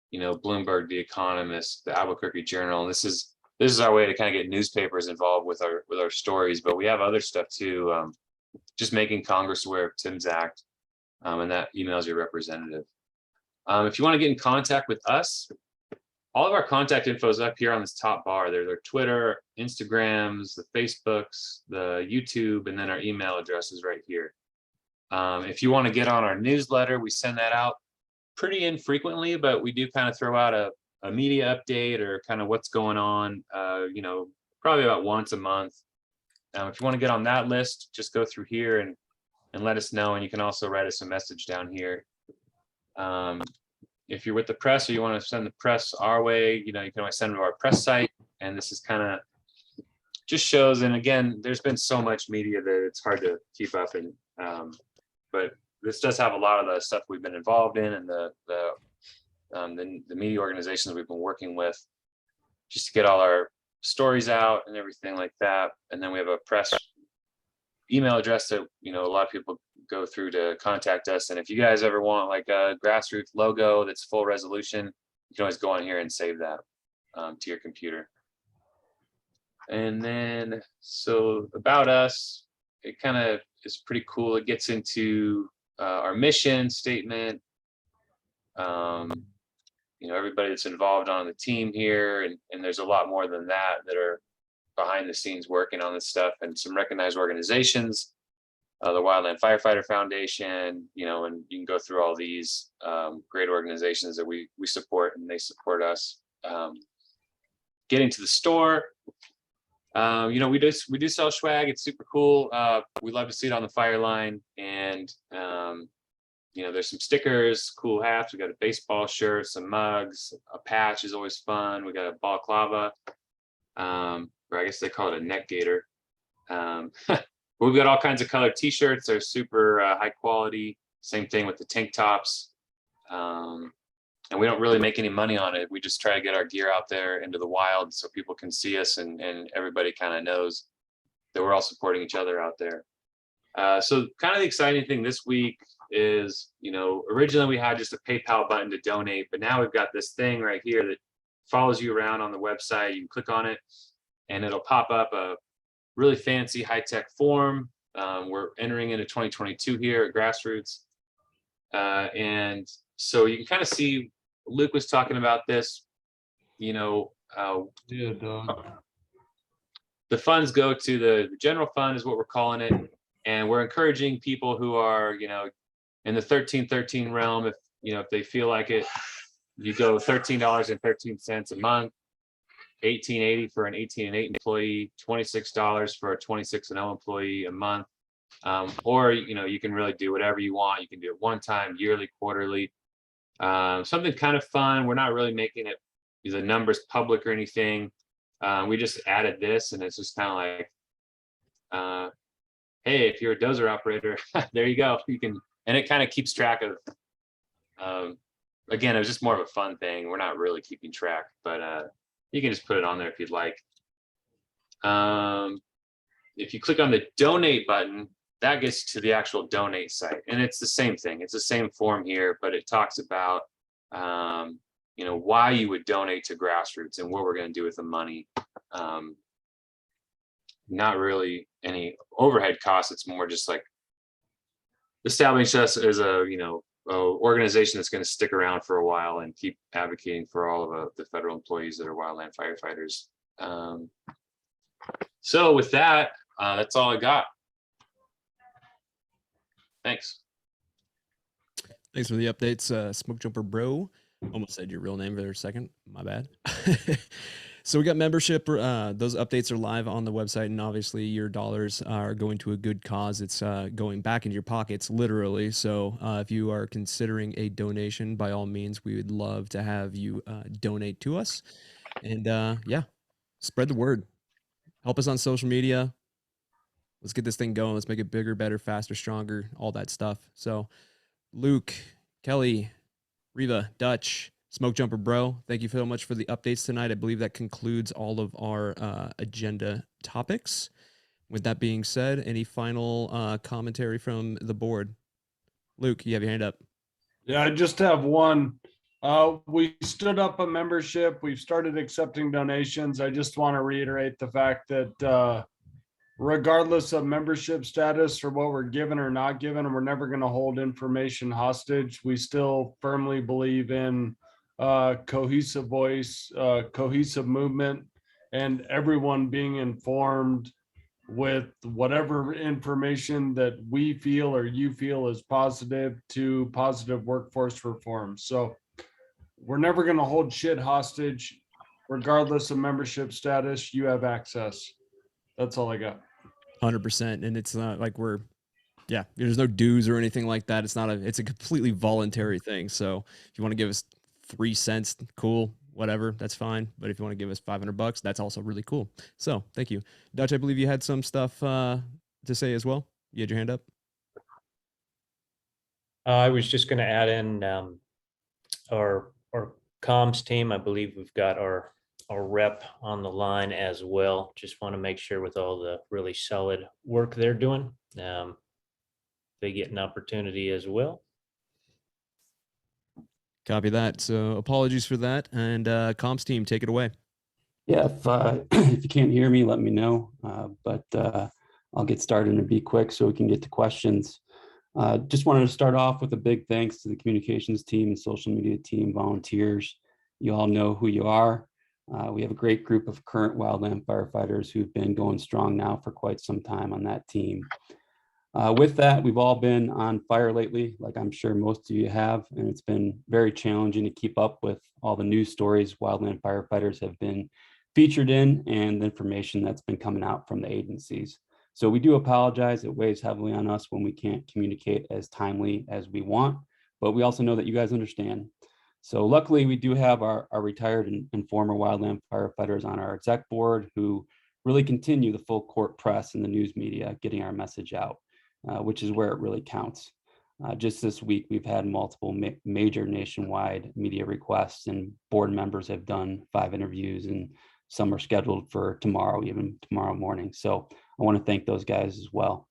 you know, Bloomberg, The Economist, the Albuquerque Journal. And this is our way to kind of get newspapers involved with our stories, but we have other stuff too. Just making Congress aware of Tim's Act, and that emails your representative. If you want to get in contact with us, all of our contact info is up here on this top bar. Their Twitter, Instagrams, the Facebooks, the YouTube, and then our email address is right here. If you want to get on our newsletter, we send that out pretty infrequently, but we do kind of throw out a media update or kind of what's going on, you know, probably about once a month. If you want to get on that list, just go through here and let us know. And you can also write us a message down here. If you're with the press or you want to send the press our way, you can always send them to our press site. And this is kind of just shows, and again, there's been so much media that it's hard to keep up. And but this does have a lot of the stuff we've been involved in, and the media organizations we've been working with, just to get all our stories out and everything like that. And then we have a press email address that a lot of people go through to contact us. And if you guys ever want like a Grassroots logo that's full resolution, you can always go on here and save that to your computer. And then, so about us, it kind of is pretty cool. It gets into our mission statement. Everybody that's involved on the team here, and there's a lot more than that are behind the scenes working on this stuff, and some recognized organizations, the Wildland Firefighter Foundation, and you can go through all these great organizations that we support, and they support us. Getting to the store, we do sell swag. It's super cool. We love to see it on the fire line, and there's some stickers, cool hats. We got a baseball shirt, some mugs, a patch is always fun. We got a balaclava, or I guess they call it a neck gaiter. But we've got all kinds of colored t-shirts. They're super high quality. Same thing with the tank tops. And we don't really make any money on it. We just try to get our gear out there into the wild so people can see us, and everybody kind of knows that we're all supporting each other out there. So kind of the exciting thing this week is, originally we had just a PayPal button to donate, but now we've got this thing right here that follows you around on the website. You can click on it and it'll pop up a really fancy high-tech form. We're entering into 2022 here at Grassroots. And so you can kind of see, Luke was talking about this, Yeah, dog. the funds go to the general fund is what we're calling it. And we're encouraging people who are, in the 1313 realm, if they feel like it, you go $13.13 a month, $18.80 for an 18 and 8 employee, $26 for a 26 and 0 employee a month. Or, you can really do whatever you want. You can do it one time, yearly, quarterly, something kind of fun. We're not really making it the numbers public or anything. We just added this, and it's just kind of like, hey, if you're a dozer operator, there you go. You can, and it kind of keeps track of, again, it was just more of a fun thing. We're not really keeping track, but you can just put it on there if you'd like. If you click on the donate button, that gets to the actual donate site. And it's the same thing. It's the same form here, but it talks about, why you would donate to Grassroots and what we're going to do with the money. Not really any overhead costs. It's more just like establishing us as a organization that's going to stick around for a while and keep advocating for all of the federal employees that are wildland firefighters. So with that, that's all I got. Thanks. Thanks for the updates, Smoke Jumper Bro. Almost said your real name for a second. My bad. So we got membership. Those updates are live on the website, and obviously your dollars are going to a good cause. It's going back into your pockets, literally. So if you are considering a donation, by all means, we would love to have you donate to us. And yeah, spread the word. Help us on social media. Let's get this thing going. Let's make it bigger, better, faster, stronger, all that stuff. So Luke, Kelly, Riva, Dutch, Smoke Jumper Bro, thank you so much for the updates tonight. I believe that concludes all of our agenda topics. With that being said, any final commentary from the board? Luke, you have your hand up. Yeah, I just have one. We stood up a membership. We've started accepting donations. I just want to reiterate the fact that regardless of membership status or what we're given or not given, we're never going to hold information hostage. We still firmly believe in cohesive voice, cohesive movement, and everyone being informed with whatever information that we feel or you feel is positive to positive workforce reform. So we're never going to hold shit hostage. Regardless of membership status, you have access. That's all I got. 100%. And it's not like we're Yeah, there's no dues or anything like that. It's a completely voluntary thing. So if you want to give us 3 cents, cool, whatever, that's fine. But if you want to give us $500, that's also really cool. So thank you. Dutch, I believe you had some stuff to say as well. You had your hand up. I was just going to add in our comms team. I believe we've got our rep on the line as well. Just want to make sure with all the really solid work they're doing, they get an opportunity as well. Copy that. So apologies for that. And comms team, take it away. Yeah, if if you can't hear me, let me know. But I'll get started and be quick so we can get to questions. Just wanted to start off with a big thanks to the communications team and social media team volunteers. You all know who you are. We have a great group of current wildland firefighters who've been going strong now for quite some time on that team. With that, we've all been on fire lately, like I'm sure most of you have, and it's been very challenging to keep up with all the news stories wildland firefighters have been featured in and the information that's been coming out from the agencies. So we do apologize. It weighs heavily on us when we can't communicate as timely as we want, but we also know that you guys understand. So luckily, we do have our retired and former wildland firefighters on our exec board who really continue the full court press and the news media, getting our message out. Which is where it really counts. Just this week, we've had multiple major nationwide media requests, and board members have done 5 interviews, and some are scheduled for tomorrow, even tomorrow morning. So I want to thank those guys as well.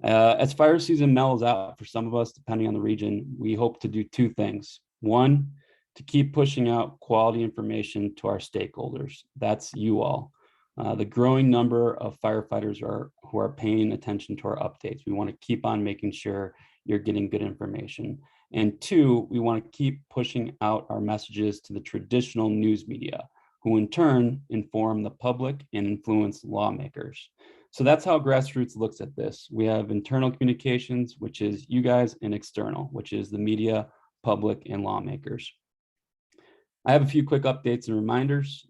As fire season mellows out for some of us, depending on the region, we hope to do 2 things. One, to keep pushing out quality information to our stakeholders. That's you all. The growing number of firefighters who are paying attention to our updates. We want to keep on making sure you're getting good information. And 2, we want to keep pushing out our messages to the traditional news media, who in turn inform the public and influence lawmakers. So that's how Grassroots looks at this. We have internal communications, which is you guys, and external, which is the media, public, and lawmakers. I have a few quick updates and reminders.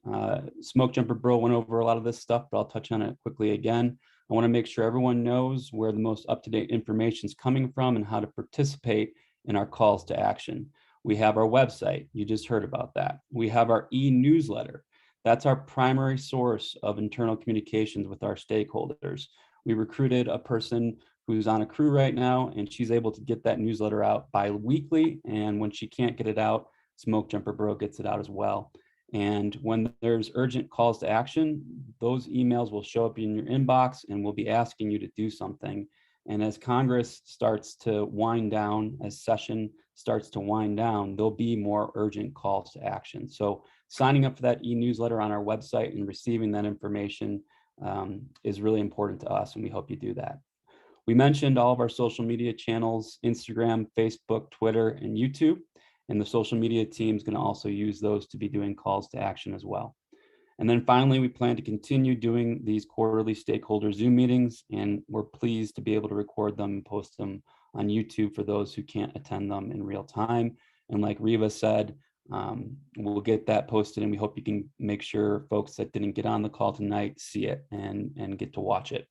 Smoke Jumper Bro went over a lot of this stuff, but I'll touch on it quickly again. I want to make sure everyone knows where the most up-to-date information is coming from and how to participate in our calls to action. We have our website. You just heard about that. We have our e-newsletter. That's our primary source of internal communications with our stakeholders. We recruited a person who's on a crew right now, and she's able to get that newsletter out bi-weekly. And when she can't get it out, Smoke Jumper Bro gets it out as well. And when there's urgent calls to action, those emails will show up in your inbox and we'll be asking you to do something. And as Congress starts to wind down, as session starts to wind down, there'll be more urgent calls to action. So signing up for that e-newsletter on our website and receiving that information is really important to us, and we hope you do that. We mentioned all of our social media channels: Instagram, Facebook, Twitter, and YouTube. And the social media team is going to also use those to be doing calls to action as well. And then finally, we plan to continue doing these quarterly stakeholder Zoom meetings, and we're pleased to be able to record them and post them on YouTube for those who can't attend them in real time. And like Riva said, we'll get that posted, and we hope you can make sure folks that didn't get on the call tonight see it and get to watch it.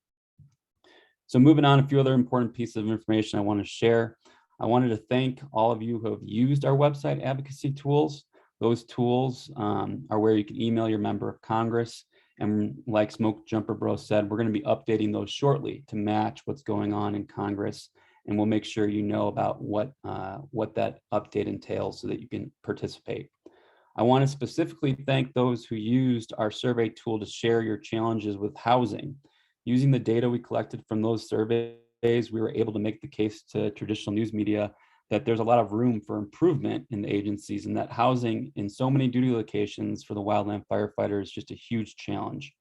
So moving on, a few other important pieces of information I want to share. I wanted to thank all of you who have used our website advocacy tools. Those tools are where you can email your member of Congress. And like Smoke Jumper Bro said, we're going to be updating those shortly to match what's going on in Congress. And we'll make sure you know about what that update entails so that you can participate. I want to specifically thank those who used our survey tool to share your challenges with housing. Using the data we collected from those surveys, we were able to make the case to traditional news media that there's a lot of room for improvement in the agencies, and that housing in so many duty locations for the wildland firefighter is just a huge challenge.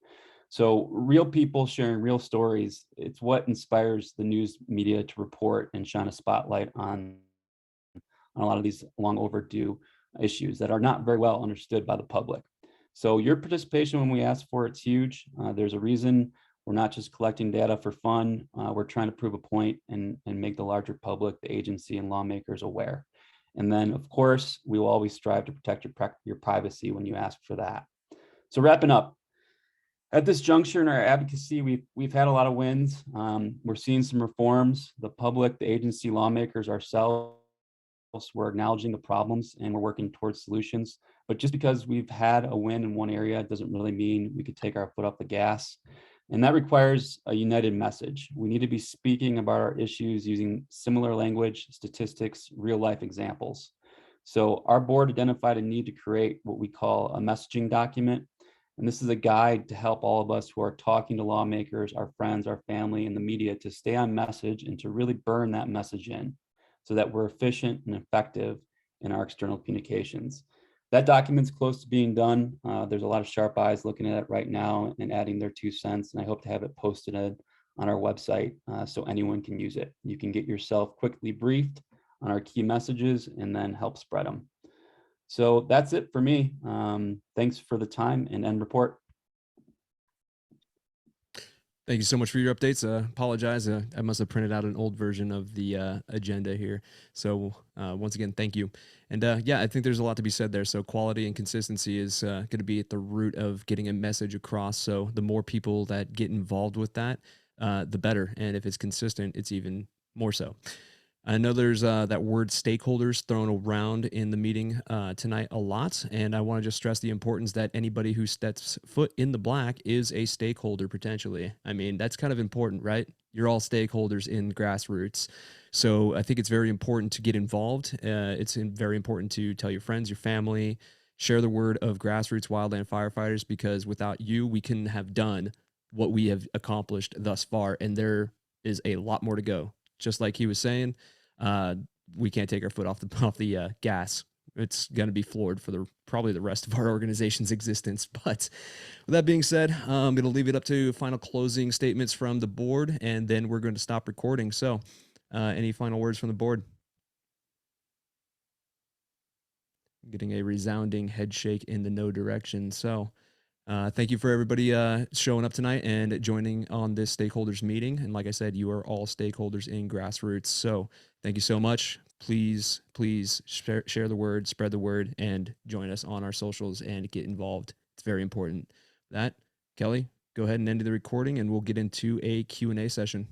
So real people sharing real stories, it's what inspires the news media to report and shine a spotlight on a lot of these long overdue issues that are not very well understood by the public. So your participation when we ask for it's huge. There's a reason we're not just collecting data for fun. We're trying to prove a point and make the larger public, the agency, and lawmakers aware. And then, of course, we will always strive to protect your privacy when you ask for that. So wrapping up, At this juncture in our advocacy, we've had a lot of wins. We're seeing some reforms. The public, the agency, lawmakers, ourselves, we're acknowledging the problems and we're working towards solutions. But just because we've had a win in one area doesn't really mean we could take our foot off the gas. And that requires a united message. We need to be speaking about our issues using similar language, statistics, real life examples. So our board identified a need to create what we call a messaging document. And this is a guide to help all of us who are talking to lawmakers, our friends, our family, and the media to stay on message and to really burn that message in so that we're efficient and effective in our external communications. That document's close to being done. There's a lot of sharp eyes looking at it right now and adding their 2 cents. And I hope to have it posted on our website so anyone can use it. You can get yourself quickly briefed on our key messages and then help spread them. So that's it for me. Thanks for the time and end report. Thank you so much for your updates. Apologize. I must have printed out an old version of the agenda here. So once again, thank you. And yeah, I think there's a lot to be said there. So quality and consistency is going to be at the root of getting a message across. So the more people that get involved with that, the better. And if it's consistent, it's even more so. I know there's that word stakeholders thrown around in the meeting tonight a lot, and I want to just stress the importance that anybody who steps foot in the black is a stakeholder potentially. I mean, that's kind of important, right? You're all stakeholders in Grassroots. So I think it's very important to get involved. It's very important to tell your friends, your family, share the word of Grassroots Wildland Firefighters, because without you, we couldn't have done what we have accomplished thus far, and there is a lot more to go. Just like he was saying, we can't take our foot off the gas. It's going to be floored for probably the rest of our organization's existence. But with that being said, I'm going to leave it up to final closing statements from the board, and then we're going to stop recording. So any final words from the board? Getting a resounding head shake in the no direction. So thank you for everybody showing up tonight and joining on this stakeholders meeting. And like I said, you are all stakeholders in Grassroots. So thank you so much. Please share the word, spread the word, and join us on our socials and get involved. It's very important. Kelly, go ahead and end the recording and we'll get into a Q&A session.